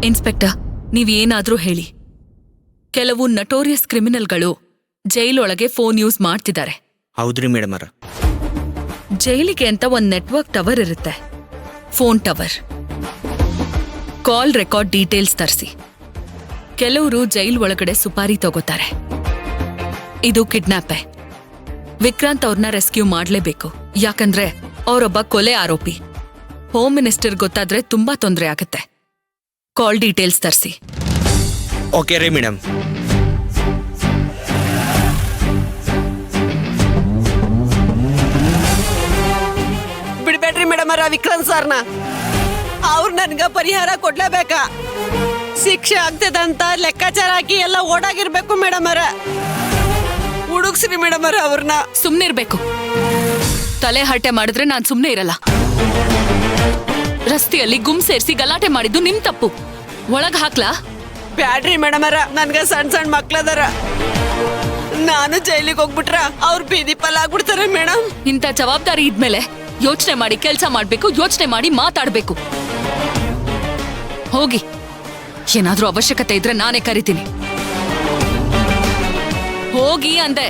Inspector, ನೀವೇನಾದ್ರೂ ಹೇಳಿ. ಕೆಲವು ನಟೋರಿಯಸ್ ಕ್ರಿಮಿನಲ್ಗಳು ಜೈಲೊಳಗೆ ಫೋನ್ ಯೂಸ್ ಮಾಡ್ತಿದ್ದಾರೆ. ಹೌದ್ರಿ ಮೇಡಮ್ ಅವರ. ಜೈಲಿಗೆ ಅಂತ ಒಂದ್ ನೆಟ್ವರ್ಕ್ ಟವರ್ ಇರುತ್ತೆ, phone tower. Call record details ತರಿಸಿ. ಕೆಲವರು ಜೈಲ್ ಒಳಗಡೆ ಸುಪಾರಿ ತಗೋತಾರೆ. ಇದು ಕಿಡ್ನಾಪೇ. ವಿಕ್ರಾಂತ್ ಅವ್ರನ್ನ ರೆಸ್ಕ್ಯೂ ಮಾಡ್ಲೇಬೇಕು, ಯಾಕಂದ್ರೆ ಅವರೊಬ್ಬ ಕೊಲೆ ಆರೋಪಿ. ಹೋಮ್ ಮಿನಿಸ್ಟರ್ ಗೊತ್ತಾದ್ರೆ ತುಂಬಾ ತೊಂದರೆ ಆಗತ್ತೆ. ಕಾಲ್ ಡೀಟೇಲ್ಸ್ ತರಿಸಿ. ಓಕೆ ರೀ ಮೇಡಮ್. ಬಿಡ್ಬೇಡ್ರಿ ಮೇಡಮ್ ಅವರ ವಿಕ್ರಾಂತ್ ಸರ್ನ. ಅವ್ರು ನನ್ಗ ಪರಿಹಾರ ಕೊಡ್ಲೇಬೇಕಾ? ಶಿಕ್ಷೆ ಆಗ್ತದಂತ ಲೆಕ್ಕಾಚಾರ ಹಾಕಿ ಎಲ್ಲ ಓಡಾಗಿರ್ಬೇಕು ಮೇಡಮ್ ಅವರ. ಹುಡುಕ್ಸ್ರಿ ಮೇಡಮ್ ಅವರ ಅವ್ರನ್ನ. ಸುಮ್ನಿರ್ಬೇಕು. ತಲೆ ಹರಟೆ ಮಾಡಿದ್ರೆ ನಾನ್ ಸುಮ್ನೆ ಇರಲ್ಲ. ರಸ್ತೆಯಲ್ಲಿ ಗುಮ್ ಸೇರ್ಸಿ ಗಲಾಟೆ ಮಾಡಿದ್ದು ನಿಮ್ ತಪ್ಪು. ಒಳಗ್ ಹಾಕ್ಲಾ? ಬ್ಯಾಡ್ರಿ ಮೇಡಮ್ ಅವರ, ನನ್ಗ ಸಣ್ಣ ಸಣ್ಣ ಮಕ್ಳದಾರ. ನಾನು ಜೈಲಿಗೆ ಹೋಗ್ಬಿಟ್ರ ಅವ್ರು ಬೀದಿ ಪಾಲ್ ಆಗ್ಬಿಡ್ತಾರೆ ಮೇಡಮ್. ಇಂಥ ಜವಾಬ್ದಾರಿ ಇದ್ಮೇಲೆ ಯೋಚನೆ ಮಾಡಿ ಕೆಲ್ಸ ಮಾಡ್ಬೇಕು, ಯೋಚನೆ ಮಾಡಿ ಮಾತಾಡ್ಬೇಕು. ಹೋಗಿ, ಏನಾದ್ರೂ ಅವಶ್ಯಕತೆ ಇದ್ರೆ ನಾನೇ ಕರಿತೀನಿ. ಹೋಗಿ ಅಂದೆ.